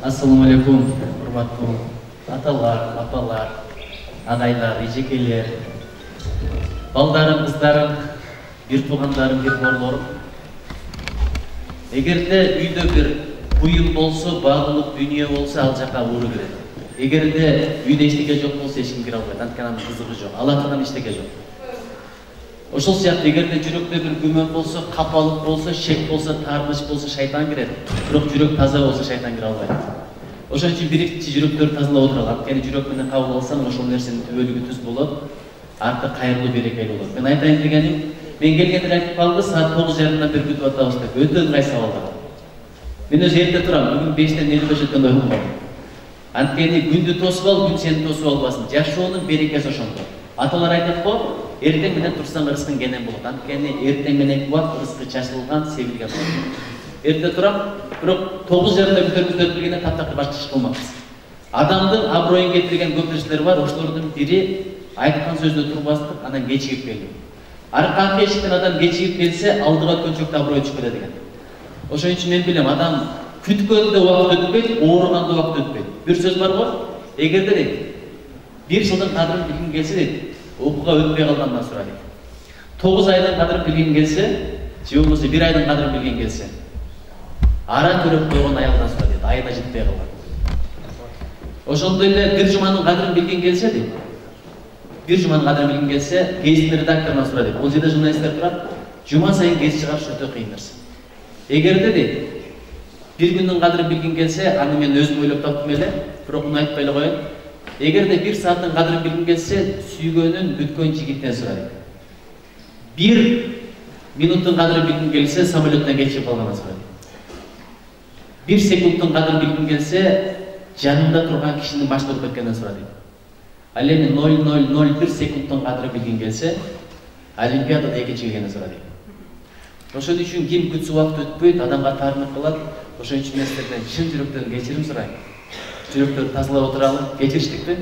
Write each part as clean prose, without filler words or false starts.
Assalamu alaikum, hurmatlı atalar, apalar, agaylar, ejекелер, балдарым, кыздарым, бир туугандарым, бир борлорум. Эгерде үйдө бир буюм болсо, багылык дүнүйө болсо, ал жака ууру кирет. Эгерде үйдө эчтеке жок болсо, эч ким кире албайт. Анткени анын кызыгы жок, алатынан эчтеке жок. Ошол сыяктуу эгерде жүрөктө бир күмөн болсо, капалык болсо, шек болсо, таарыныч болсо шайтан кирет. Бирок жүрөк таза болсо шайтан кире албайт. Ошон үчүн биринчи жүрөктөрдү тазалап отуралы. Анткени жүрөк менен кабыл алсаң, ошол нерсенин түбөлүгү түз болот. Арты кайрылуу берекелүү болот. Мен айтайын дегеним, мен келгенде айтып калды, саат 9:30 бир күтүп атабыз деп. Өтө ыңгай сабалдар. Мен өзү эрте турам, бүгүн 5-тен 55 өткөндө ойлонгом. Анткени күндү тосуп ал, күн сени тосуп албасын. Жашоонун берекеси ошондо. Аталар айтат го, эртең менен турсаң ырыскың кенен болот. Анткени эртең менен убакыт ырыскы чачылган, себилген болот. Эрте турам, бирок 9:30 күтөрүбүз өтүлгөндө таптакыр башка иш кылмакпыз. Адамдын аброюн кетирген көп нерселер бар, ошолордун бири айткан сөздө турбастык, анан кечигип келүү. Арканкы эшиктен адам кечигип келсе, алдыга өткөнчөктө аброю түшүп кетет экен. Ошон үчүн мен билем, адам күткөндө убакыт өтпөйт, ооруганда убакыт өтпөйт. Бир сөз бар го, эгерде дейт, бир жылдын кадырын билгиң келсе дейт, окууга өтпөй калгандан сура дейт. 9 айдын кадырын билгиң келсе, же болбосо 1 айдын кадырын билгиң келсе, ара көрөп койгон аялдан сура дейт, айына жетпей калган. Ошондой эле бир жуманын кадырын билгиң келсе дейт, бир жуманын кадырын билгиң келсе, гезиттин редакторуна сура дейт. Бул жерде журналисттер турат, жума сайын гезит чыгарыш өтө кыйын нерсе. Эгерде дейт, бир күндүн кадырын билгиң келсе, аны мен өзүм ойлоп таптым эле, бирок муну айтпай эле коеюн. Эгерде 1 сааттын кадырын билгиң келсе, сүйгөнүн бүткөн жигиттен сура дейт. 1 минуттун кадырын билгиң келсе, самолеттен кечирип калгандан сура дейт. 1 секундтун кадырын билгиң келсе, жанында турган кишинин башты ооруп кеткенден сура дейт. Ал эми 0,001 секундтун кадырын билгиң келсе, Олимпиадада экинчи келгенден сура дейт. Ошон үчүн ким күтсө убакыт өтпөйт, адамга таарынып калат. Ошон үчүн мен силерден чын жүрөктөн кечирим сурайм. Жүрөктөрдү тазалап отуралы, кечириштикпи?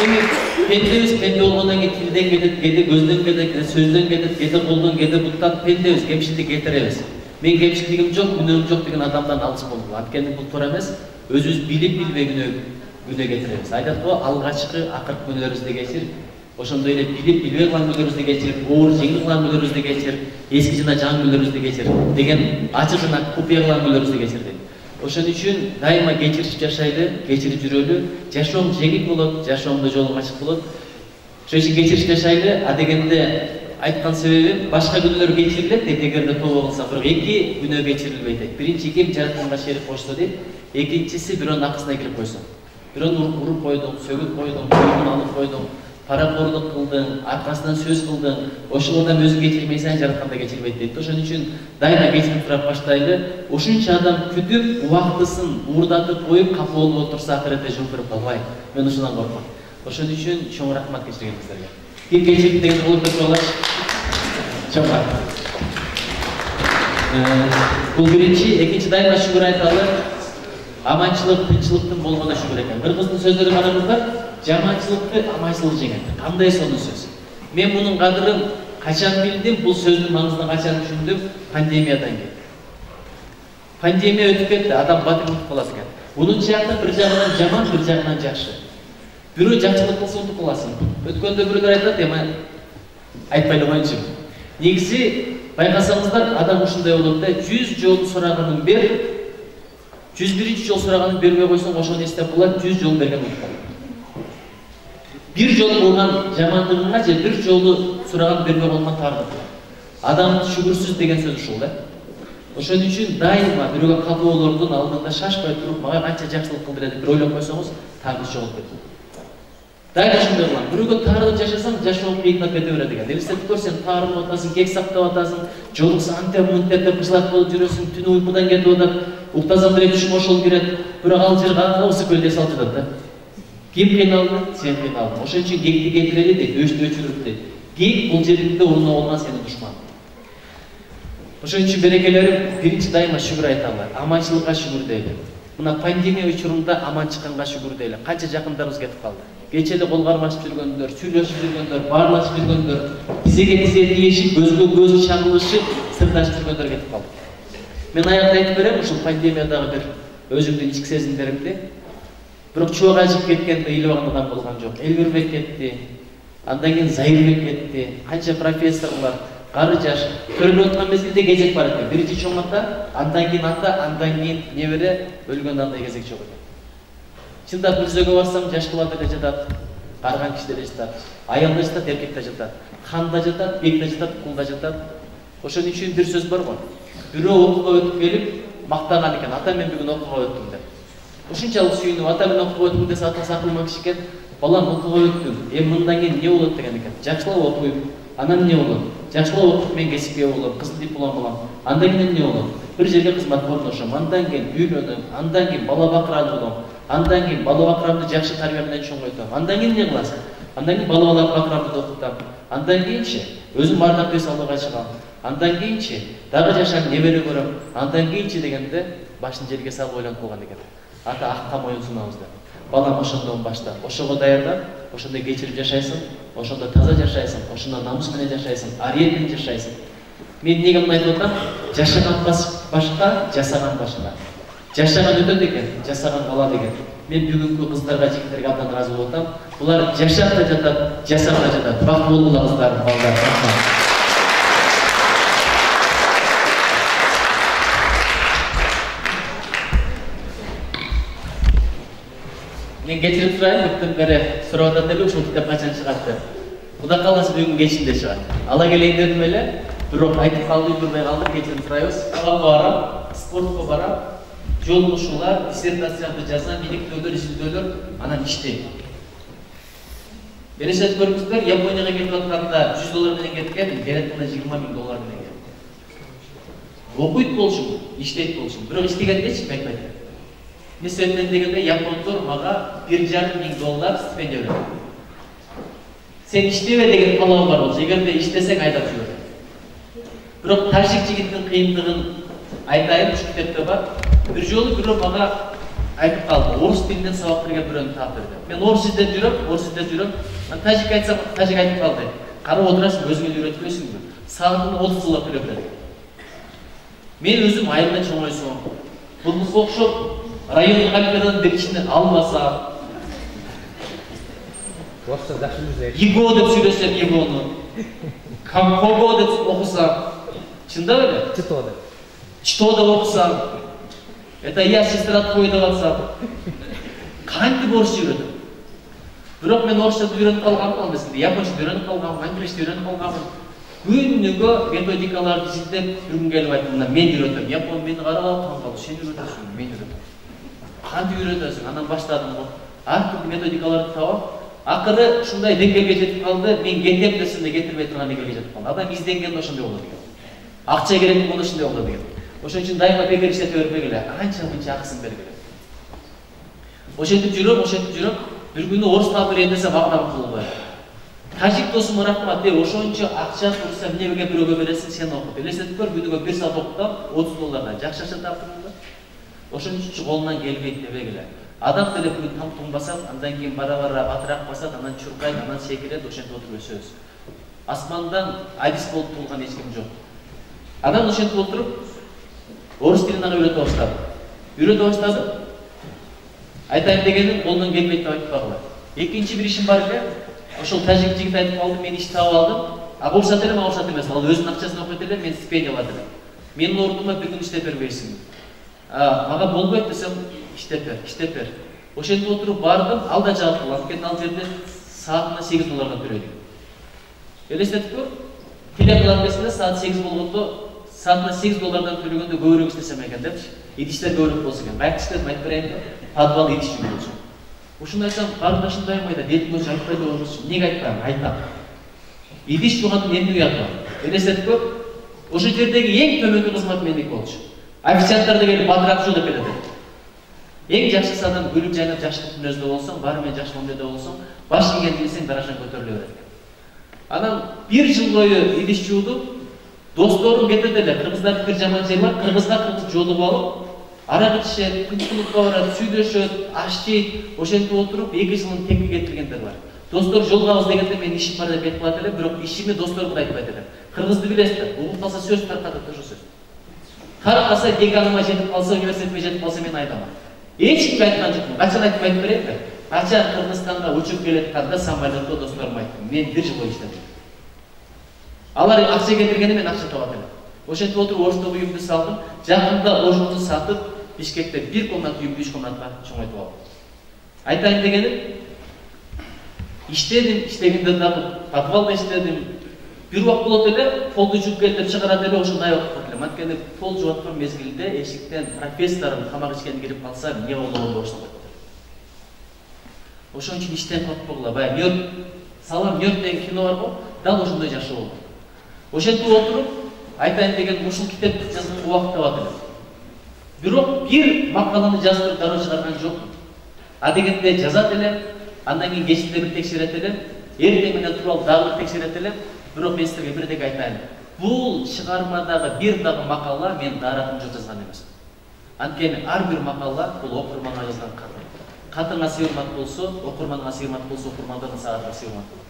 Эми пендебиз, пенде болгондон кийин тилден кетет, кээде көздөн кетет, кээде сөздөн кетет, кээде колдон, кээде буттан пендебиз, кемчилдик кетиребиз. Мен кемчилдигим жок, күнөөм жок деген адамдан алыс болгула. Анткени бул туура эмес. Өзүбүз билип билбей күнөө кетиребиз. Айтат го, алгачкы акыркы күнөөлөрүбүздү кечир. Ошондой эле билип билбей кылган күнөөлөрүбүздү кечир, оор жеңил кылган күнөөлөрүбүздү кечир, эски жана жаңы күнөөлөрүбүздү кечир деген ачык жана купуя кылган күнөөлөрүбүздү кечир дейт. Ошон үчүн дайыма кечирип жашайлы, кечирип жүрөлү. Жашоом жеңил болот, жашоомдо жолуң ачык болот. Ошон үчүн кечирип жашайлы. А дегенде айткан себебим, башка күнөөлөр кечирилет дейт, эгерде тооба кылса, бирок 2 күнөө кечирилбейт дейт. Биринчи ким жаратканга шерик кошсо дейт, экинчиси бирөөнүн акысына кирип койсо. Бирөөнү уруп койдуң, сөгүп койдуң, коюн алып койдуң, паракорлук кылдың, аркасынан сөз кылдың, ошолордон өзүң кечирмейсең, жаратканда кечирбейт дейт. Ошон үчүн дайыма кечирип турап баштайлы. Ошунча адам күтүп, убактысын уурдатып коюп, капа болуп отурса, акыретте жооп берип калбайт. Мен ошондон коркмун. Ошон үчүн чоң рахмат кечиргениңиздерге. Ким кечирип деген болуп кетип алачы? Чоң рахмат. Бул биринчи, экинчи дайыма шүгүр айталы. Аманчылык, тынчылыктын болгонуна шүгүр экен. Бир кыздын сөздөрү караганда, жаманчылыкты аманчылык жеңет. Кандай сонун сөз. Мен мунун кадырын качан билдим, бул сөздүн маңызын качан түшүндүм? Пандемиядан кийин. Пандемия өтүп кетти, адам батыр утуп калат экен. Мунун жагы бир жагынан жаман, бир жагынан жакшы. Бирөө жакшылык кылса утуп каласың. Өткөндө бирөөлөр айтат, эми айтпай эле коеюнчу. Негизи байкасаңыздар, адам ушундай болот да, 100 жол сураганын бер, 101 жол сураганын бербей койсоң, ошону эстеп калат, 100 жол берген утуп калат. Bir жолу болгон жамандыгыңа же бир жолу сураган бербей койгон таарынып. Адам шүгүрсүз деген сөз ушул да. Ошон үчүн дайыма бирөөгө катуулордун алдында шашпай туруп, мага канча жакшылык кылды деп бир ойлоп койсоңуз, таарыныч жоготуп кетет. Дайыма ушундай кылам. Бирөөгө таарынып жашасаң, жашоң кыйынап кете берет экен. Элестетип көр, сен таарынып атасың, кек сактап атасың, жолукса антеп мынтеп деп кыжлак болуп жүрөсүң, түнү уйкудан кетип атат, уктасаң деле түшүм ошол кирет, бирок ал жер кабысы көлдей салып жатат да. Ким кыйналды? Сен кыйналдың. Ошон үчүн кекти кетирели дейт, өчтү өчүрүп дейт. Кек бул жеринде орнуна болгон сенин душман. Ошон үчүн берекелерим, биринчи дайыма шүгүр айталы, аманчылыкка шүгүр дейли. Мына пандемия учурунда аман чыкканга шүгүр дейли. Канча жакындарыбыз кетип калды. Кече эле кол кармашып жүргөндөр, сүйлөшүп жүргөндөр, баарлашып жүргөндөр, тизеге тизе тиешип, көзгө көз чагылышып, сырдашып жүргөндөр кетип калды. Мен аягында айтып берем, ушул пандемиядагы бир өзүмдүн ички сезимдеримди. Бирок чоң ажып кеткен ыйлабаган адам болгон жок. Элбирбек кетти. Андан кийин Зайырбек кетти. Канча профессорлар, кары жаш төрөлүп аткан мезгилде кезек бар экен. Биринчи чоң ата, андан кийин небере өлгөндө андай кезек жок экен. Чындап мүрзөгө барсам жаштуулар деле жатат, карган киши деле жатат, аял да жатат, эркек да жатат, хан да жатат, бек да жатат, кул да жатат. Ошон үчүн бир сөз бар го. Бирөө окууга өтүп келип мактаган экен, ата мен бүгүн окууга өттүм деп. Ушунчалык сүйүнүп, ата мен окууга өттүм десе атасы акылман киши экен. Балам окууга өттүм, мындан кийин эмне болот деген экен. Жакшылап окуйм, анан эмне болот? Жакшылап окуп мен кесипке болом, кызыл диплом алам. Андан кийин эмне болот? Бир жерге кызматка орношом, андан кийин үйлөнөм, андан кийин бала бакыран болом. Андан кийин бала бакырамды жакшы тарбия менен чоңойтом. Андан кийин эмне кыласың? Андан кийин бала бакырамды окутам. Андан кийинчи өзүм ардак бес алууга чыгам. Андан кийинчи дагы жашап небере көрөм. Андан кийинчи дегенде башын жерге салып ойлонуп калган экен. Ата акка моюн сунабыз деп. Балам ошондон башта, ошого даярдан, ошондо кечирип жашайсың, ошондо таза жашайсың, ошондо намус менен жашайсың, ариет менен жашайсың. Мен эмнеге муну айтып атам? Жашаган башка, жасаган башка. Жашаган өтөт экен, жасаган калат экен. Мен бүгүнкү кыздарга, жигиттерге абдан ыраазы болуп атам. Булар жашап да жатат, жасап да жатат. Бактылуу болгула кыздар, балдар. Мен кечирип турайын, бүттүм бери сурап атат эле, ушул китеп качан чыгат деп. Кудай кааласа бүгүн кечинде чыгат. Ала келейин дедим эле, бирок айтып калды, үлгүрбөй калдым, кечирип турайбыз. Калга барам, спортко барам, жолугушуулар, диссертациямды жазам, иликтөөлөр, изилдөөлөр, анан иштейм. Элестетип көрүңүздөр, Японияга кетип атканда $100 менен кеткен, беретинде $20,000 менен кеткен. Окуйт болчумун, иштейт болчумун, бирок иштегендечи айтпайт. Эмне себептен дегенде япондор мага $1,500 стипендия берет. Сен иштебе деген талабы бар болчу, эгерде иштесең айдап жиберет. Бирок тажик жигиттин кыйындыгын айтайын, ушу китепте бар. Бир жолу бирөө мага айтып калды, орус тилинен сабак берген бирөөнү таап берди. Мен орус издеп жүрөм, Мен тажик айтсам, тажик айтып калды. Карап отурасың, өзүң эле үйрөтпөйсүңбү? Саатына 30 доллар төлөп берет. Мен өзүм айылда чоңойсом, булбузга окшоп райондук олимпиададан бир кишини албаса, Его деп сүйлөсөм, Егону, Кого деп окусам, чындап эле? Чито деп окусам, это я сестра твой деп атсам, кантип орусча үйрөтөм? Бирок мен орусчаны үйрөнүп калганмын, мезгилде японча үйрөнүп калганмын, англисча үйрөнүп калганмын. Күнүгө методикаларды изилдеп жүргүм келип айттым, мен үйрөтөм. Япон мени карап таң калды, сен үйрөтөсүң, мен үйрөтөм. Кантип үйрөтөсүң? Анан баштадым го. Ар түрдүү методикаларды табам. Акыры ушундай деңгээлге жетип калды, мен кетем десем да кетирбей турган деңгээлге жетип калды. Адам изденгенде ошондой болот экен. Акча керек болгондо ошондой болот экен. Ошон үчүн дайыма бекер иштете бербегиле, анча-мынча акысын бергиле. Ошентип жүрөм. Бир күнү орус таап берейин десем абдан кылбай. Тажик досум рахмат, ошончо акча турса эмнеге бирөөгө бересиң, сен окут. Элестетип көр, күнүгө 1 саат окутам, $30. Жакшы акча таптым да. Ошон үчүн колунан келбейт дебегиле. Адам деле бүгүн там туңбасат, андан кийин бара-бара батыраак басат, анан чуркайт, анан секирет, ошентип отуруп өсөбүз. Асмандан адис болуп туулган эч ким жок. Анан ошентип отуруп орус тилин ага үйрөтө баштадым. Айтайын дегеним, колунан келбейт деп айтпагыла. Экинчи бир ишим бар эле. Ошол тажик жигит айтып калды, мен иш таап алдым. Уруксат эле, мага уруксат эмес. Ал өзүнүн акчасын окуйт эле, мен стипендия алат элем. Менин ордума бир күн иштеп бербейсиңби? Мага болбойт десем, иштеп бер. Ошентип отуруп бардым, ал да жаап калган. Анткени ал жерде саатына $8 төлөйдү. Элестетип көр, теле кылам десем, саат 8 болгондо саатына $8 төлөгөндө көбүрөөк иштесем экен депчи. Идиштер көбүрөөк болсо экен. Байкы иштедим, айтып берейин. Подвал идиш жүргүзчү. Ушуну айтсам, карындашымдайым айда, бетиң өзү айтпайды болчу. Эмнеге айтпайм? Айтам. Идиш жуугандын эмне уят бар? Элестетип көр, ошол жердеги эң төмөнкү кызмат меники болчу. Официанттар келип батыраак жол деп келет. Эң жакшысы адам күлүп жайнап жакшылык мүнөздө болсоң, баары менен жакшы мамиледе болсоң, баш ийген билсең даражаң көтөрүлө берет. Анан 1 жыл бою идиш жуудум. Досторум кетет эле, кыргыздар бир жаман жери бар, кыргызга кыргыз жолугуп алып, арак ичишет, күнчүлүккө барат, сүйлөшөт, аш жейт, ошентип отуруп 2 жылын текке кетиргендер бар. Достор жолугабыз дегенде мен ишим бар деп кетип калат эле, бирок ишимди досторго айтпайт элем. Кыргызды билесиздер, угукталса сөз таркатат ошо сөз. Карап калса деканыма жетип калса, университетке жетип калса мен айтамын. Эч кимге айткан жокмун. Качан айтып берейинби? Качан Кыргызстанга учуп келатканда самолетто досторум айттым. Мен 1 жыл бою иштедим. Алар акча кетиргенде мен акча табат элем. Ошентип отуруп Ошто уюмду салдым. Жакында Ошону сатып, Бишкекте 1 комната уюмду 3 комнатага чоңойтуп алдым. Айтайын дегеним, иштегенде дагы подвалда иштедим. Бир убак болот эле, полду жууп келип чыгарат эле, ошондой убакта элем. Анткени пол жууп аткан мезгилде эшиктен профессорум камак ичкен кирип калса, эмне болобу ошондой. Ошон үчүн иштен коркпогула. Баягы Нью-Йорк, Салам Нью-Йорк деген кино бар го, дал ошондой жакшы болду. Ошентип отуруп, айтайын деген ушул китепти жазган убакыт табат элем. Бирок бир макаланы жаздырып дароо чыгарган жокмун. А дегенде жазат элем, андан кийин кечинде бир текшерет элем, эртең менен туруп алып дагы бир текшерет элем. Бирок мен силерге бирдеке айтайын. Бул чыгармадагы бир дагы макала мен даратым жок жазган эмес. Анткени ар бир макала бул окурманга жазган кат. Катыңа сыйырмат болсо, окурманга сыйырмат болсо, окурмандан сага сыйырмат болот.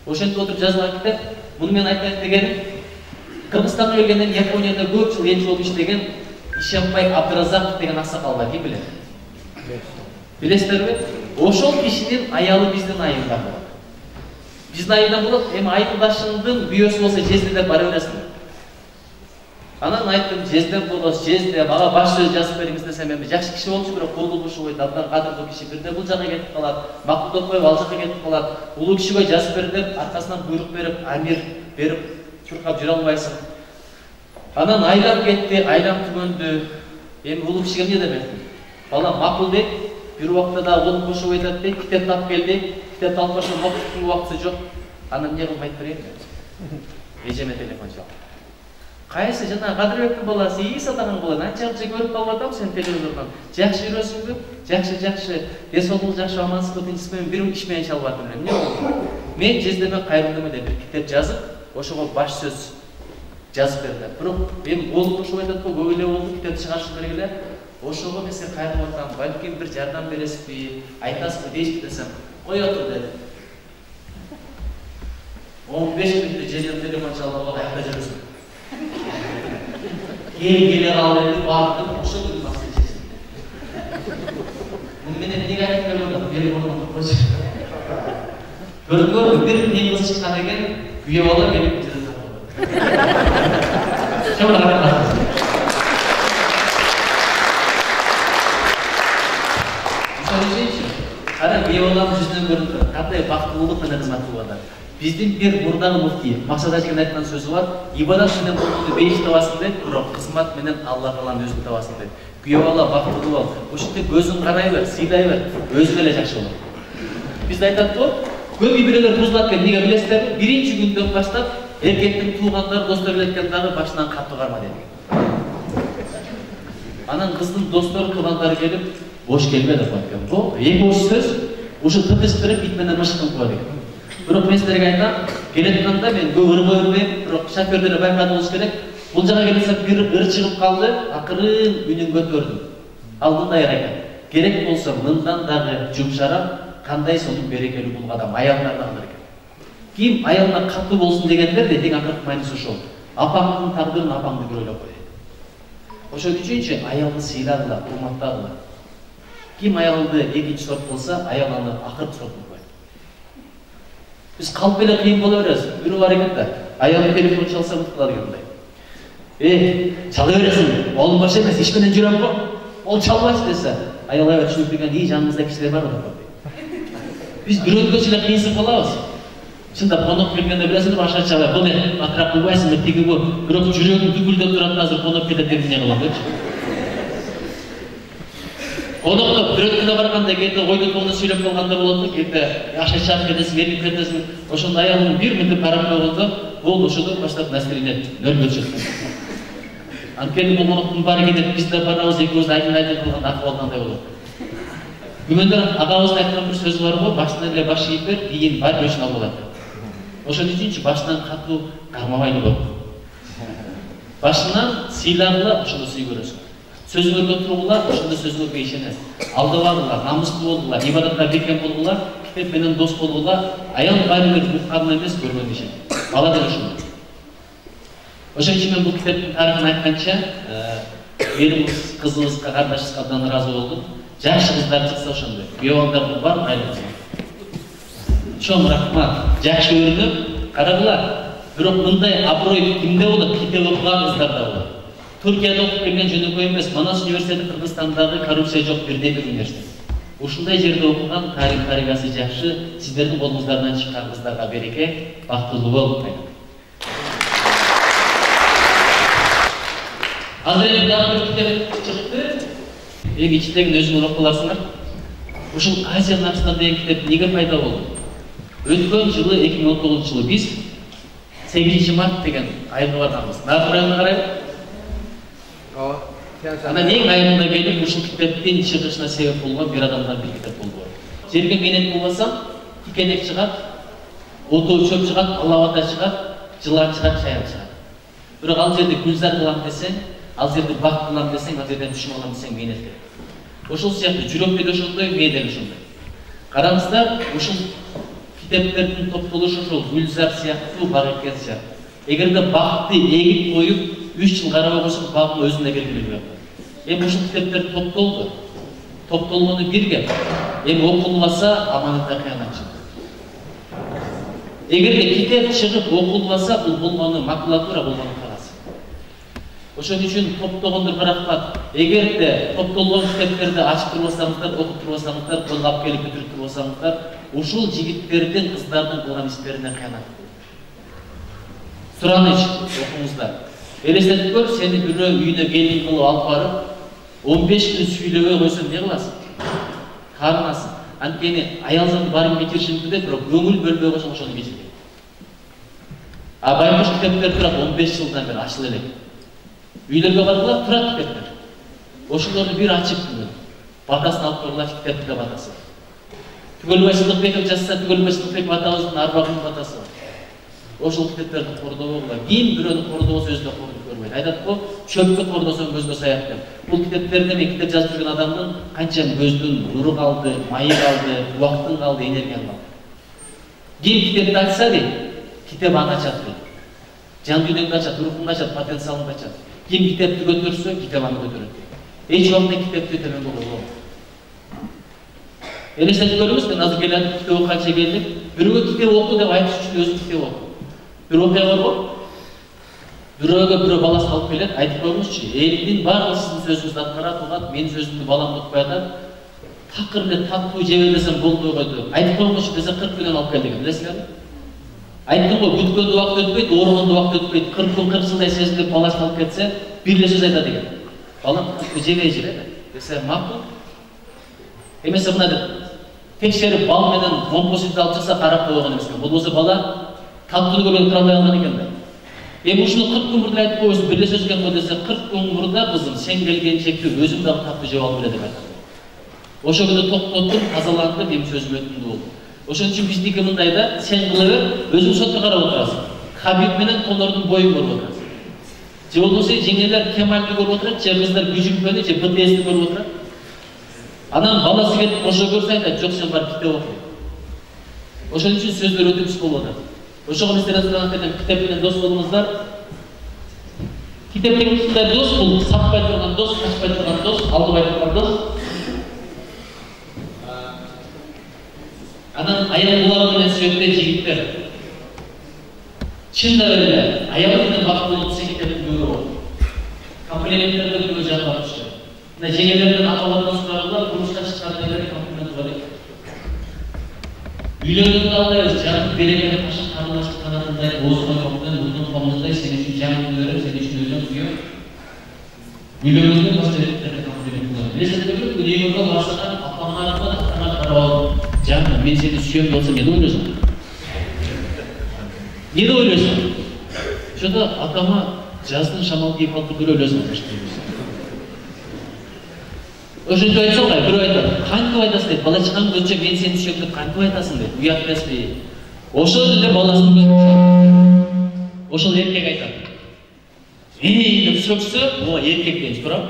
Ошентип отуруп жазылган китеп. Муну мен айтайын дегеним, Кыргызстанга келгенден Японияда көп жыл элчи болуп иштеген Ишенбай Абдыразаков деген аксакал бар, ким билет? Билесиздерби? Ошол кишинин аялы биздин айылда болот. Биздин айылда болот, эми айылдашыңдын күйөөсү болсо жезде деп бара бересиң. Анан айттым, жезден болос, жезде, мага баш сөз жазып бериңиз десем, эми жакшы киши болчу, бирок курулушу койду, абдан кадырлуу киши, бирде бул жака кетип калат, макулдап коюп ал жака кетип калат, улуу кишиге жазып бер деп аркасынан буйрук берип, амир берип, чуркап жүрө албайсың. Анан айлап кетти, айлам түгөндү. Эми улуу кишиге эмне деп айттым? Бала макул дейт, бир убакта да болуп кошуп айтат дейт, китеп тап келди, китеп алып кошуп окуттун убакыты жок. Анан эмне кылып айтып берейин? Эжеме телефон чалып. Кайсы жана Кадырбектин баласы, сатаган бала, анча-мынча көрүп калып атам сен телевизордон. Жакшы жүрөсүңбү? Жакшы. Десолдук жакшы, амансыздык, тынчсызбы? Бир иш менен чалып атам. Эмне болду? Мен жездеме кайрылдым деп бир китеп жазып, ошого баш сөз жазып берди. Бирок мен болуп кошуп айтат го, көп эле болду, китеп чыгарыш керек эле. Ошого мен сени кайрылып атам, балким бир жардам бересизби, айтасызбы дейсизби десем, кой отур деди. 15 мүнөттө жездем телефон чалып, аякта жүрөсүң. Келе калды деп бардым, ошол күнү басты жездем. Муну менен эмне айтып берип телефондон койчу. Көрдүңөрбү, бир эмне кылып чыккан экен, күйөө бала келип жездем тапты. Чоң рахмат. Кара күйөө баланын жүзүнөн көрүнүп турат. Кандай бактылуулук менен кызмат кылып атат. Биздин бир мурдагы муфтий Максат Ажыгин айткан сөзү бар. Ибадат менен Булукту бейиш табасың дейт, бирок кызмат менен Алла Тааланы өзүң табасың дейт. Күйөө бала бактылуу бол. Ошентип өзүң карай бер, сыйлай бер, өзүң эле жакшы болот. Бизде айтат го, көп үй бүлөлөр бузулат экен, эмнеге билесиздерби? Биринчи күндөн баштап эркектин туугандары, достору келеткен дагы башынан катты карма деди. Анан кыздын достору, туугандары келип, бош келме деп айткан. Бул эки бош сөз ушу тытыштырып ит менен мышык кылып коет экен. Бирок мен силерге айтам, келетканда мен көп ыргой бербейм, бирок шофёрлөр байкады болуш керек. Бул жака келсе бир ыр чыгып калды, акырын үнүн көтөрдүм. Ал мындай айткан. Керек болсо мындан дагы жумшарап, кандай сонун берекелүү бул адам аялдардан экен. Ким аялына катуу болсун дегендер де тең акыркы майнысы ошол. Апаңдын тагдырын апаңды бир ойлоп кой. Ошол үчүнчү аялды сыйлагыла, урматтагыла. Ким аялды экинчи сорт болса, аял аны акыркы сорт кылып коет. Биз калп эле кыйын боло беребиз. Бирөө бар экен да, аялы телефон чалса мыктылар дегендей. Чала бересиң, оолум баш эмес, иш менен жүрөм го. Ол чалбачы десе, аял аябай түшүнүп турган, жаныбызда кишилер бар го. Биз бирөөгө эле кыйынсып калабыз. Чындап конок келгенде билесиңби, башка чала, буну атрап кылбайсыңбы, тиги бу, бирок жүрөгүм дүгүлдөп турат, азыр конок кетет деп эмне кылам депчи. Конокто бирөөткүнө барганда кээде койду тоонун сүйлөп калганда болот, кээде ашка чаап кетесиң, эрип кетесиң. Ошондо аялым бир мүнөт карап койгондо, бул ошодон баштап настроение нөлгө чыкты. Анткени бул коноктун баары кетип, биз да барабыз, экөөбүз айдын кылган акыбал кандай болот. Күмөндөр агабыздын айткан бир сөзү бар го, башынан эле баш ийип бер, кийин бар өчүн ал болот. Ошон үчүнчү башынан катуу кармабайлы бол. Башынан сыйлагыла, ошондо сый көрөсүң. Сөзүңөргө тургула, ошондо сөзүңөргө ишенесиң. Алдабагыла, намыстуу болгула, ибадатка бекем болгула, китеп менен дос болгула, аял баары бир уккан эмес, көргөн ишен. Бала деле ошондой. Ошон үчүн мен бул китептин тарыхын айтканча, менин кызыбызга, кардашыбызга абдан ыраазы болдум. Жакшы кыздар чыкса ошондой. Күйөө балдардын бар айрылсын. Чоң рахмат. Жакшы көрүнүп, карагыла. Бирок мындай аброй кимде болот? Китеп окуган кыздарда болот. Түркияда окуп келген жөнөкөй эмес, Манас университети Кыргызстандагы коррупция жок бирдей бир университет. Ушундай жерде окуган тарих каригасы жакшы, сиздердин колуңуздардан чыккан кыздарга береке, бактылуу болуп кайта. Азыр дагы бир китеп чыкты. Эң ичтегин өзүңөр окуп аласыңар. Ушул Азия нарсына деген китеп эмнеге пайда болду? Өткөн жылы 2019-жылы биз 8 март деген айга барганбыз. Нафыр айына карайбы? Анан эң айында келип ушул китептин чыгышына себеп болгон бир адамдан бир китеп болду. Жерге менен булбасам, тикенек чыгат, отоо чөп чыгат, алабата чыгат, жылан чыгат, чаян чыгат. Бирок ал жерде гүлзар кылам десең, ал жерде бак кылам десең, ал жерден түшүн алам десең менет керек. Ошол сыяктуу жүрөктө да ошондой, мээде да ошондой. Караңыздар, ушул китептердин топтолушу ушул гүлзар сыяктуу, бак экен сыяктуу. Эгерде бакты эгип коюп 3 жыл карабай койсоң, багың өзүнө келип калат. Эми ушул китептер топтолду. Топтолгону бир геп. Эми окулбаса, аманатка кыянат чыгат. Эгерде китеп чыгып окулбаса, бул болгону макулатура, болгону кагаз. Ошон үчүн топтогондор рахмат. Эгерде топтолгон китептерди ачып турбасаңыздар, окуп турбасаңыздар, колго алып келип бүтүрүп турбасаңыздар, ушул жигиттердин, кыздардын кылган иштерине кыянат. Сураныч окуңуздар. Элестетип көр, сени бирөө үйүнө келин кылып алып барып, 15 күн сүйлөбөй койсоң эмне кыласың? Карынасың. Анткени аялыңдын баарын кечиришин билет, бирок көңүл бөлбөй койсоң ошону кечирбейт. А байкуш китептер турат 15 жылдан бери ачыла элек. Үйлөргө баргыла турат китептер. Ошолорду бир ачып күнү. Батасын алып койгула, китептин батасы. Түгөлбай Сыдыкбеков жазса, Түгөлбай Сыдыкбеков атабыздын арбагынын батасы бар. Ошол китептерди кордобогула. Ким бирөөнү кордобосо өзүнө кордоп көрбөйт. Айтат го, чөптү кордосоң көзгө саят деп. Бул китептерде мен китеп жазып жүргөн адамдын канча көздүн нуру калды, майы калды, убактын калды, энергияң калды. Ким китепти ачса дейт, китеп аны ачат дейт. Жан дүйнөңдү ачат, рухуңду ачат, потенциалыңды ачат. Ким китепти көтөрсө, китеп аны көтөрөт дейт. Эч убакта китепти төмөн болбойт. Элестетип көрүңүз, мен азыр келатып китеп окуганча келдим. Бирөөгө китеп оку деп айтыш үчүн өзүм китеп окудум. Bir okуя бар го. Бирөөгө бирөө баласын алып келет, айтып коюңузчу, элдин баардыгы сиздин сөзүңүздү аткарат, угат, менин сөзүмдү балам укпай атат. Такыр эле таттуу жебе десем болбой койду. Айтып коюңузчу десе 40 күнөн алып кел деген, билесиңерби? Айттым го, бүткөндө убакыт өтпөйт, ооругондо убакыт өтпөйт. 40 күн 40 жылдай сезилип баласын алып кетсе, бир эле сөз айтат экен. Балам таттуу жебей жүрөт. Десе, макул. Эмесе мына деп текшерип бал менен композитти алып чыкса карап койгон эмес экен. Болбосо бала таттууну көргөн тура албай калган экен да. Эми ушуну 40 күн мурда айтып койсо, бир эле сөз экен го десе, 40 күн мурда кызым, сен келгенчекти өзүм дагы таттуу жеп алып эле деп айтат. Ошол күнү токтоттум, тазаландым, эми сөзүм өтүндү болду. Ошон үчүн биздики мындай да, сен кыла бер, өзүң сотто карап отурасың. Хабиб менен Конордун боюн көрүп отурасың. Же болбосо жеңелер Кемальди көрүп отурат, же кыздар Күжүмпөнү, же БТСти көрүп отурат. Анан баласы кетип кошо көрсө айтат, жок сен бар китеп оку. Ошон үчүн сөздөр өтө күч болуп атат. Ошого биздер азыркы китеп менен дос болуңуздар. Китеп деген ушундай дос, бул сатпай турган дос, качпай турган дос, алдыбай турган дос. Анан аял кулагы менен сүйлөткөн жигиттер. Чындап эле, аял менен бактылуу болуп китептин көрүп болот. Комплименттерди көрүп жагат түшүп. Мына жеңелерден аталардан сурагыла, турмушка чыккан эле комплимент бар экен. Үйлөнгөндө албайбыз, жаным берекени ташып карылашып канатындай, оозуна коктон, мурдун комуздай, сен үчүн жаңы көрөм, сен үчүн өзүм сүйөм. Үйлөнгөндө башка эркектерге комплимент кылам. Элестетип көрүп, үйгө барсаң, апаңа атаңа карап алып, жаным, мен сени сүйөм болсо эмне ойлойсуң? Эмне ойлойсуң? Ошондо атама жаздын шамал кийип алып көрө ойлойсуң. Ошентип айтсаң, бирөө айтат, кантип айтасың дейт, бала чыккан көзчө мен сени сүйөм деп кантип айтасың дейт, уят эмеспи? Ошол эле баласын көзүн ошол эркек айтат. Деп сөксө, о эркек дейт, туурабы?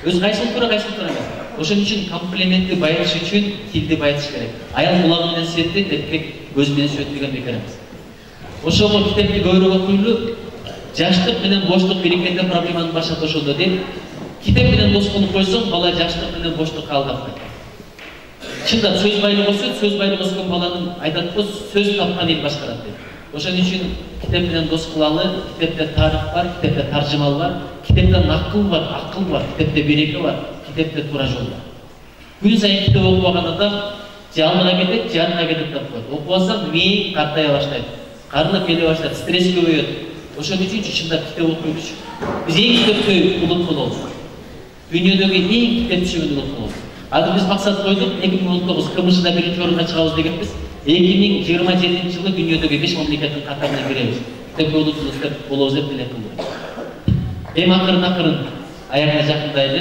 Өз кайсыл туура, кайсыл туура эмес. Ошон үчүн комплиментти байытыш үчүн тилди байытыш керек. Аял кулагы менен сүйөт дейт, эркек көз менен сүйөт деген бекер эмес. Ошого китепти көбүрөөк окуйлу, жаштык менен боштук бириккенде проблеманы башат ошондо дейт. Китеп менен дос болуп койсоң, бала жаштык менен боштукка алдаппайт. Чындап сөз байлыгы болсо, сөз байлыгы өскөн баланын айтат го, сөз тапкан эл башкарат дейт. Ошон үчүн китеп менен дос кылалы, китепте тарих бар, китепте таржымал бар, китепте акыл бар, китепте береке бар, китепте туура жол бар. Күн сайын китеп окубаган адам же алдыга кетет, же артка кетет деп коет. Окубасаң мээң картая баштайт, карны келе баштайт, стресс көбөйөт. Ошон үчүн чындап китеп окуйбуз. Биз эң китепчү улут болобуз. Дүйнөдөгү эң китепчү улут болобуз. Азыр биз максат койдук, 2019 КМШда биринчи орунга чыгабыз дегенбиз. 2027-жылы дүйнөдөгү 5 мамлекеттин катарына киребиз. Китеп улутубуз деп болобуз деп тилек кылдым. Эми акырын аягына жакындайлы.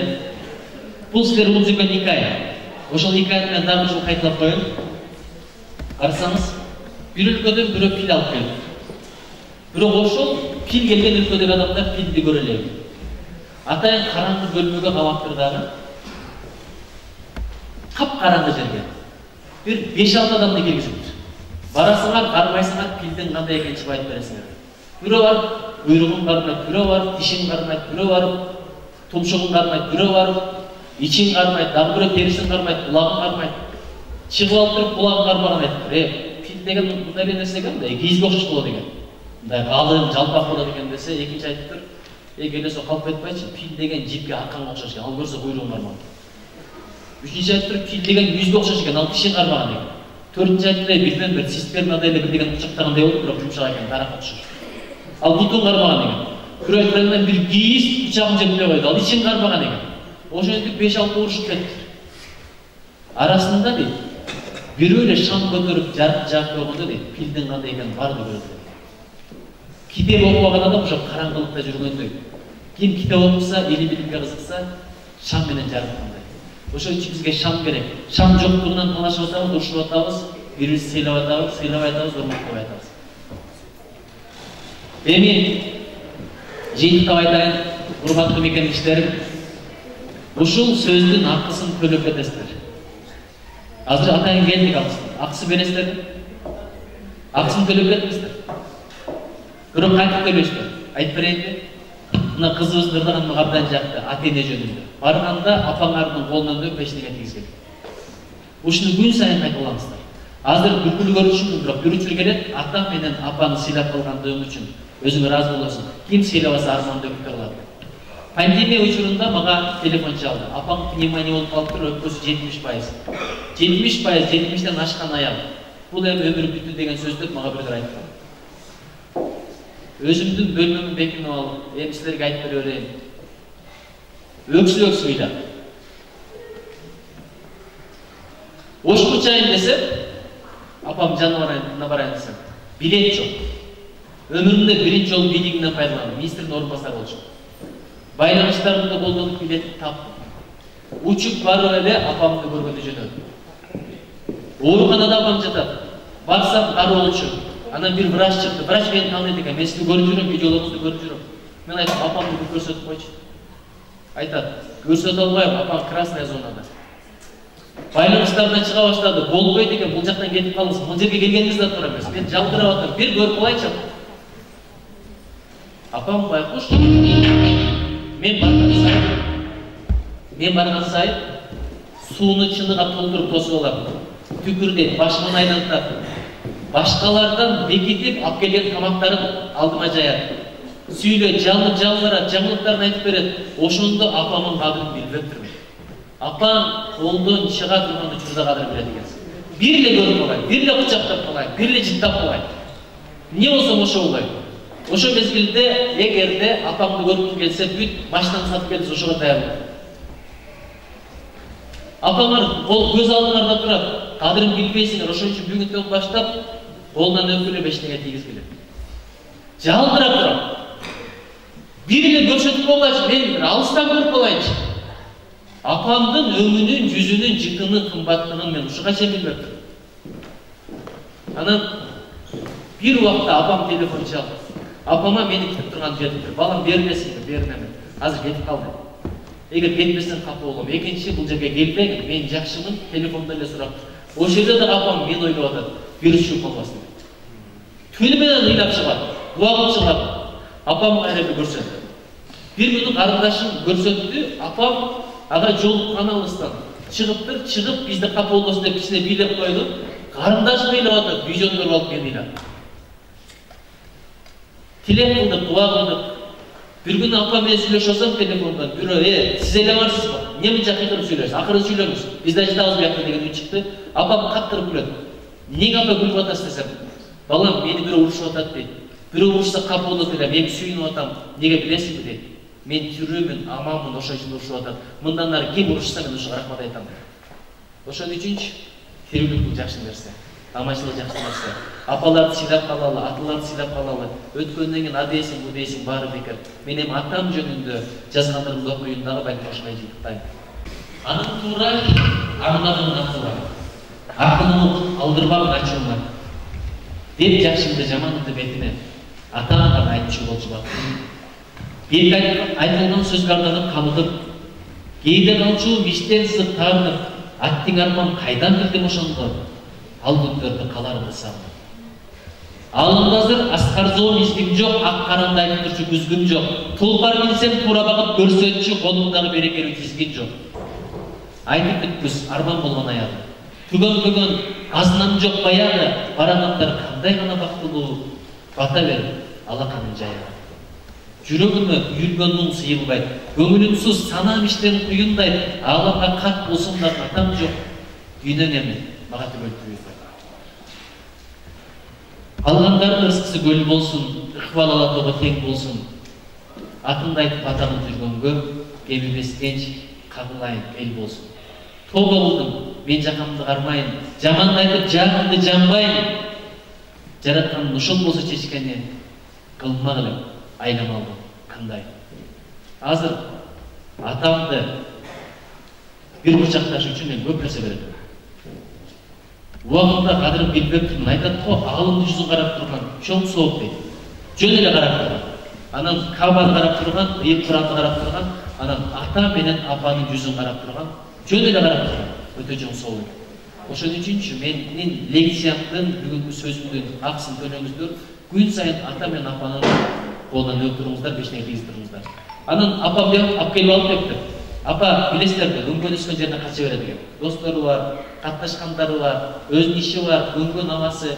Бул силер угуп жүргөн хикая. Ошол хикаяны мен дагы ушул кайталап коеюн. Карасаңыз, бир өлкөдөн бирөө пил алып келди. Бирок ошол пил келген өлкөдөгү адамдар пилди көрө элек. Атайын караңгы бөлмөгө кабаптыр дагы. Кап-караңгы жерге. Bir 5-6 адамды киргизиптир. Барасыңар, кармайсыңар, пилдин кандай экенин чыгып айтып бересиңер. Бирөө бар, буйругун кармайт, бирөө бар, тишин кармайт, бирөө бар, тумшугун кармайт, бирөө бар, ичин кармайт, дагы бирөө терисин кармайт, булагын кармайт. Чыгып алып туруп булагын кармаган айтып, пил деген мындай бир нерсе экен да, кийизге окшош болот экен. Мындай калың, жалпак болот экен десе, экинчи айтыптыр, келесе калп кетпайчы, пил деген жипке акканга окшош экен, ал көрсө буйругун кармаган. Üçüncü ayıptır, pil degen yüzge okşaş eken, al dişin karmağan eken. Dördüncü ayıptır, bilmem bir sispermadayla bir degen uçaktağında oldu, bırak yumuşak eken, tarak okşaş. Al butun karmağan eken. Bir ayıplarından bir giyiz, uçağın cebine koydu, al için karmağan eken. O şöyle 5-6 vuruşup kettir. Arasında değil, bir öyle şam götürüp cevap koyduğunda değil, pilden kanda eken vardı gördü. Kitap okuyan adam şu karanlıkta жүргөндө. Kim kitap okusa, eli bilimge kızıksa, şam menen жарык кандай. Ошон үчүн бизге шам керек. Шам жоктугунан талашып атабыз, урушуп атабыз, бири-бирибизди сыйлап атабыз, урматтап атабыз. Эми жыйынтыктап айтайын, урматтуу мекендештерим, ушул сөздүн акысын төлөп кетесиздер. Азыр атайын келдик акысы бересиздерби? Акысын төлөп кетиңиздер. Бирок кантип төлөйсүздөр? Айтып берейинби? Мына кызыбыз Нурдаганга абдан жакты, ата-эне жөнүндө. Барганда апаңардын колунан өп эчтеке тийгизген. Ушуну күн сайын кайталамыздар. Азыр бүкүлгөр үчүн бирок бир учур келет, атам менен апаны сыйлап калгандыгым үчүн өзүң ыраазы болосуң. Ким сыйлабаса арманды өкүп калат. Пандемия учурунда мага телефон чалды. Апаң пневмония болуп калыптыр, өкпөсү 70%. 70%, 70-тен ашкан аял. Бул эми өмүр бүттү деген сөздү мага бирдер айтты. Өзүмдүн бөлмөмүн бекинип алып, эми силерге айтып бере берейин. Өксү ыйлап. Ошко чайын десем, апам жанына барайын десем, билет жок. Өмүрүмдө биринчи жолу бийлигимден пайдаландым, министрдин орун басары болчумун. Байланыштарымды колдонуп билетти таптым. Учуп барып эле апамды көргөндө жөнөдүм. Ооруканада апам жатат. Барсам кары болчу. Анан бир врач чыкты. Врач мени тааныйт экен. Мен сизди көрүп жүрөм, видеолоруңузду көрүп жүрөм. Мен айттым, апамды бир көрсөтүп койчу. Айтат, көрсөтө албайм, апам красная зонада. Байланыштарынан чыга баштады. Болбойт экен, бул жактан кетип калыңыз. Бул жерге келгениңиз да туура эмес. Мен жалдырап атам. Бир көрүп калайынчы. Апам байкуш. Мен барган сайын сууну чыныга толтуруп тосуп алам. Түкүрдейт, башыман айлантат. Башкалардан бекитип алып келген тамактарын алдыма жаят. Сүйлөйт, жалынып жаңылыктарын айтып берет. Ошондо апамдын кадырын билбептирмин. Апам колдон чыга турган учурда кадыр билет экенсиз. Бир эле көрүп калайын, бир эле кучактап калайын, бир эле жыттап калайын. Эмне болсо ошо болой. Ошо мезгилде эгерде апамды көргүм келсе, бүт машинаны сатып келип ошого даярдым. Апамар көз алдыңарда турат, кадырын билбейсиңер, ошон үчүн бүгүндөн баштап колунан өпүлүп эчтеке тийгизгиле. Жалдырап турам. Бир эле көрсөтүп болбайчы, мен бир алыстан көрүп калайынчы. Апамдын өңүнүн, жүзүнүн жытынын, кымбаттыгын мен ушуга чейин билбептирмин. Анан бир убакта апам телефон чалды. Апама мени күтүп турган жетиптир. Балам бербесиңби, беринемен. Азыр кетип калдым. Эгер кетпесең капа болом. Экинчи бул жерге келбегин, мен жакшымын, телефондо эле сурап. Ошол жерде да апам мени ойлоп атат. Бир учуп калбасын. Түнү менен ыйлап чыгат, дуа кылып чыгат. апам кайры көрсөттү. Бир күнү карындашым көрсөттү, апам ага жолуккан алыстан чыгыптыр, чыгып бизди капа болбосун деп кичине бийлеп койду. Карындашым ыйлап атат, видеондорду алып келдилер. Тилек кылдык, дуа кылдык. Bir gün apam ben söylüyorsam telefondan, siz eylemezsiniz bak, niye mi çakıkırıp söylüyorsunuz, akırı söylüyorsunuz, biz de işte ağzı yaptı degen çıktı, apam kaptırıp gülüyordu. Niye apa gülüp atasın desem, balam beni biri uruşup atat deydi, biri uruşsa kapı olur deydi, ben suyunu atam, niye bilesiniz mi deydi, men türümün, amamın, oşa için uruşup atat, mındanlar kim uruşsa ben oşa rahmat aytam deydi. Oşan üçüncü, terülük bu жақсы нәрсе. Аманшылық жақсы нәрсе. Апаларды сыйлап қалалы, аталарды сыйлап қалалы. Өткеннен кейін а дейсің, bu дейсің бары бекер. Мен эми атам жөнүндө жазгандарымды окуйын дагы балким ошондой жыйыктайм. Анын туура, арманын атыла. Акынын алдырбагын ачууна. Деп жакшымды жаманды бетине атадан айтчу болчубат. Бек айтылган сөз карданып камыдып, кейде калчу миштен сып таарынып, аттың арман кайдан билдим ошондо? Ал күндөрдү каларымды сагынып. Алымда азыр аскар зоом издим жок, ак каранды айтып турчу күзгүм жок. Тулпар минсем туура багып көрсөтчү, колумдагы берекелүү тизгин жок. Айтып бүткүс арман болгон аягы. Түгөн азынам жок баягы, баранамдар кандай гана бактылуу, бата бер алаканын жайы. Жүрөгүмө үйүлгөн муң сыйылбайт, көңүлүм суз, санам иштен куюндайт, ааламга кат болсун да атам жок. Дүйнөн эми мага түгөлтүрбөйт. Алгандардын ырыскысы көл болсун, ыкбал ала тобо тең болсун. Атымды айтып атамын жүргөнгө, кемибес тенч, кагылайын эл болсун. Тобо кылдым, мен жакамды кармайын, жаманды айтып жагымды жамбайын. Жаратканын ушул болсо чечкени, кылмагыла айламалды кандай. Азыр атамды бир кучакташ үчүн мен көп нерсе берет. Уақытында қадырын билбептін, айтады қо, ағылымды жүзін қарап тұрған, чоң соғып дейді. Жөн еле қарап тұрған. Анан Кабаны қарап тұрған, иып Құранды қарап тұрған, анан ата менен апаның жүзін қарап тұрған, жөн еле қарап тұрған, өте жон соғып. Ошон үчүнчү менин лекциямдын, бүгүнкү сөзүмдүн аксын төлөңүздөр, күн сайын ата менен апанын колунан өп туруңуздар, бешине кийип туруңуздар. Анан апам алып келип алып кепти. Апа, билесиздер бе, өңгөн өскөн жерине кача берет экен. Достору бар, катташкандары бар, өзүнүн иши бар, өңгөн абасы.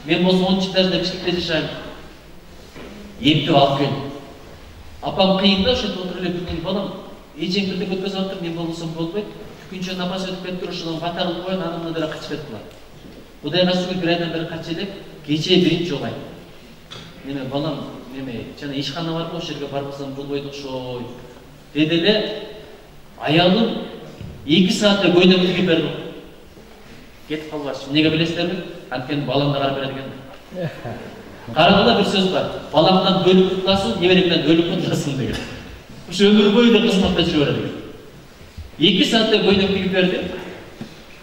Мен болсо 10 этажда Бишкекте жашайм. Эптеп алып кел. Апам кыйында ошентип отуруп эле бүгүн балам, эжең бирдек өткөзүп атып, мен болбосом болбойт. Күнчө намаз өтүп кетиптир, ошондон бата кылып коюн, анан мындай качып кетиптир. Кудайга шүгүр бир айдан бери кача элек, кечээ биринчи жолу айт. Неме балам, неме, жана ишкана бар го, ошол жерге барбасам болбойт окшойт. Деди эле, аялым 2 саатта көйнөк тигип берди. Кетип калбашы. Эмнеге билесиздерби? Анткени баламды карап берет экен. Карагыла бир сөз бар. Баламдан бөлүп кутуласың, небереңден өлүп кутуласың деген. Ушу өмүр бою да кызматта жүрө берет экен. 2 саатта көйнөк тигип берди.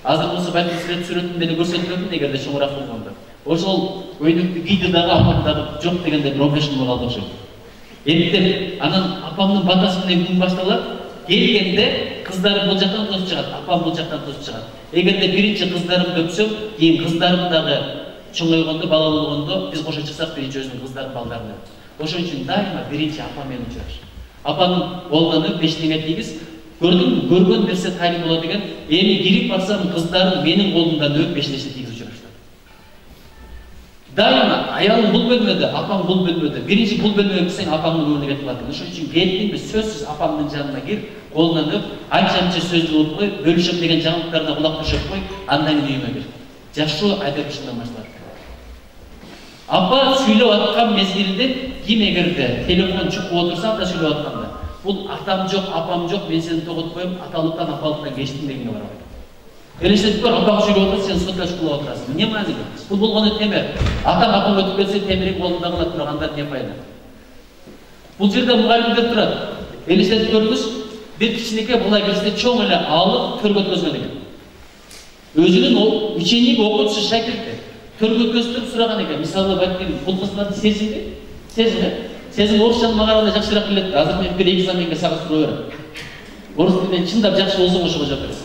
Азыр болсо балким сүрөтүндө эле көрсөтүлөт, эгерде чоңураак болгондо. Ошол көйнөктү кийди дагы апам дагы жок дегенде бир опешн болуп алды окшойт. Эптеп, анан апамдын батасы менен күн башталат. Келгенде кыздарым бул жактан тосуп чыгат, апам бул жактан тосуп чыгат. Эгерде биринчи кыздарымды өпсөм, кийин кыздарым дагы чоңойгондо, бала болгондо биз кошо чыксак, биринчи өзүнүн кыздарын, балдарын өп. Ошон үчүн дайыма биринчи апам менен учураш. Апанын колунан өп, бешиңе тийгиз. Көрдүңбү, көргөн нерсе тайын болот экен. Эми кирип барсам, кыздарым менин колумдан өп, бешине тийгиз учурашты. Дайыма аялым бул бөлмөдө, апам бул бөлмөдө. Биринчи бул бөлмөгө кирсең, апамдын көңүлүнө кетип калат. Ошон үчүн кеттиңби, сөзсүз апамдын жанына кир, колунан өп, анча сөз кылып кой, бөлүшөм деген жаңылыктарына кулак түшөп кой, андан кийин үйүмө кир. Жашоо айдап ушундан башталат. Апа сүйлөп аткан мезгилинде ким эгерде телефон чукуп отурса, ата сүйлөп атканда, бул атам жок, апам жок, мен сени тоготуп коем, аталыктан, апалыктан кечтим дегенге барабайт. Элестетип көр, апам сүйлөп отурса, сен соткаш кылып отурасың. Эмне маанилүү? Бул болгону темер. Атам апам өтүп кетсе, темирин колунда калат, турганда эмне пайда? Бул жерде мугалимдер турат. Элестетип көрүңүз, бир кичинекей бала кезде чоң эле алып төргө өткөзгөн экен. Өзүнүн ученик, окуучусу, шакирти төргө өткөзүп сураган экен. Мисалы, балким бул кыздарды сезимби? Сезим орусчаны мага караганда жакшыраак билет. Азыр мен бир экзаменге сага суроо берем. Орус тилинен чындап жакшы болсоң ошого жооп бересиң.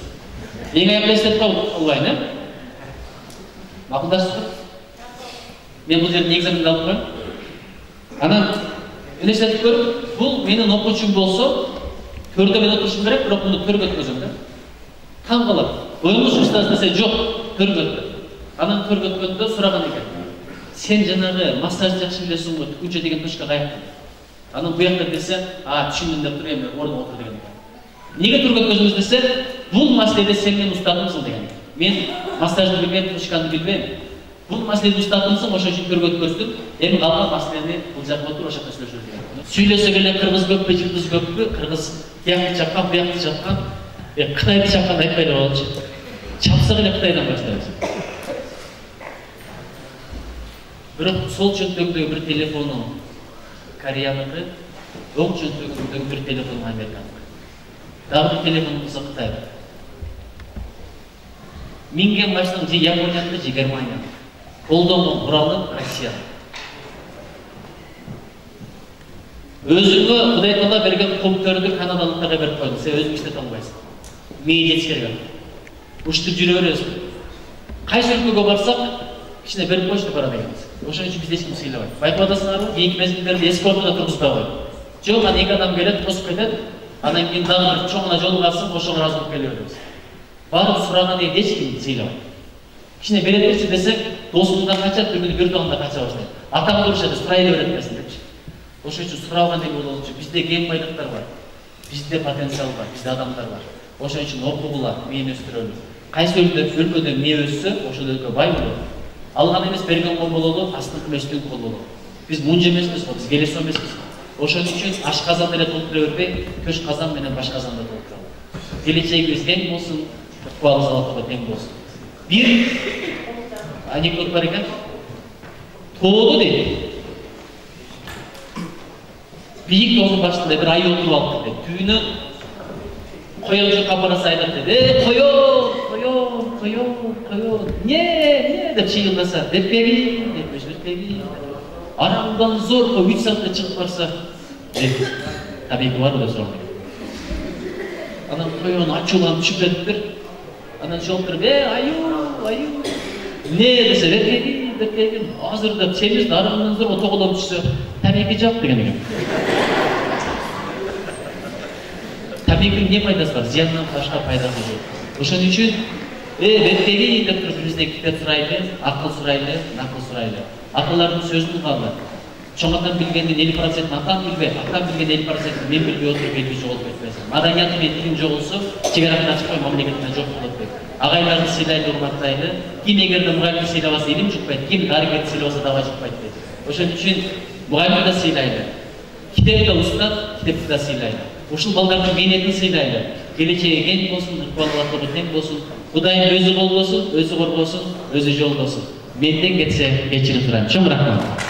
Эң аякта эстеп калбайын, э? Макулдашсызбы? Мен бул жерден экзаменди алып коем. Анан Элестетип көрүп, бул менин окуучум болсо, төрдө мен отурушум керек, бирок муну төргө өткөзөм да. Таң калам. Оюңуз устаз десе, жок, төргө өткөз. Анан төргө өткөндө сураган экен. Сен жанагы массаж жакшы билесиң го, түкүнчө деген точка каякта? Анан буякта десе, түшүндүм деп тур, эми ордуна отур деген экен. Неге төргө өткөзөбүз десе, бул маселеде сен менин устатымсың деген. Мен массажды билбейм, точканы билбейм. Бул маселеде устатымсың, ошол үчүн төргө өткөздүм. Эми калган маселени бул жакка отуруп, ошол жакта сүйлөшөлү деген. Сүйлөсө эле кыргыз көппү, жылдыз көппү, кыргыз тиякты чапкан, буякты чапкан, Кытайды чапкан айтпай эле болчу. Чапсак эле Кытайдан баштайбыз. Бирок сол чөнтөгүдөгү бир телефону Кореяныкы, оң чөнтөгүдөгү бир телефону Американыкы. Дагы бир телефону болсо Кытай. Минген машина же Японияныкы, же Германияныкы. Колдонгон куралы Россия. Өзүңө Кудай Таала берген компьютерди канадалыктарга берип койдуң. Сен өзүң иштете албайсың. Мейи жетишкерген. Уштуп жүрө бересиң. Кайсы өлкөгө барсак, кичине берип койчу деп барат экенбиз. Ошон үчүн биз эч ким сыйлабайт. Байкап атасыңарбы? Кийинки мезгилдерде эскортуна тургузбай койду. Жок, аны эки адам келет, тосуп кетет. Анан кийин дагы бир чоңуна жолугасың, ошого ыраазы болуп келе беребиз. Барып сураган эки эч ким сыйлабайт. Кичине бере берчи десек, досумдан качат, бир күнү бир туганда кача баштайт. Атам турушат, сурай эле берет берсин депчи. Ошон үчүн сураган эки болчу. Бизде кең байлыктар бар. Бизде потенциал бар, бизде адамдар бар. Ошон үчүн окугула, мээни өстүрөлү. Кайсы өлкөдө мээ өссө, ошол өлкө бай болот. Алган эмес берген кол бололу, астыңкы эмес түнкү кол бололу. Биз мунжа эмеспиз го, биз келесо эмеспиз. Ошон үчүн аш казан эле толтура бербей, көш казан менен баш казанда толтуралы. Келечегибиз кең болсун, ыкпалыбыз Аллахка тең болсун. Бир анекдот бар экен. Тоодо дейт. Бийик тоонун башында бир ай отуруп алыпты дейт. Түбүнө коён жакка бараса айтат дейт. Коён. Не деп чыйылдаса, деппеби, деппеби. Арамдан зорго 3 саатта чыгып барса, табиги бар да соройт. Анан коён ачууланып түшүп кетиптир. Анан жоолтуруп, аю. Не десе, деппеби. Азыр деп чемиз арамдан зорго тоголоп түшсө, табиги жок деген экен. Табигinin не пайдасы бар? Зияндан башка пайдасы жок. Ошон үчүн беттеги деп туруп бизде китеп сурайлы, акыл сурайлы, накыл сурайлы. Акыллардын сөзүн угалы. Чоң атам билгендин 50% атам билбейт, атам билген 50% мен билбей отуруп элди жоголтуп кетпесин. Маданиятым менен тилим жоголсо, чегараны ачпай мамлекетине жок болот дейт. Агайларды сыйлайлы, урматтайлы. Ким эгерде мугалимди сыйлабаса илим жукпайт, ким дарыгерди сыйлабаса дабай жукпайт дейт. Ошон үчүн мугалимди да сыйлайлы. Китепти да устат, китепти да сыйлайлы. Ушул балдардын мээнетин сыйлайлы. Келечеги кең болсун, ыкпалы Аллахка тең болсун. Кудайым өзү колдосун, өзү коргосун, өзү жолдосун. Менден кетсе кечирип турайм. Чоң рахмат.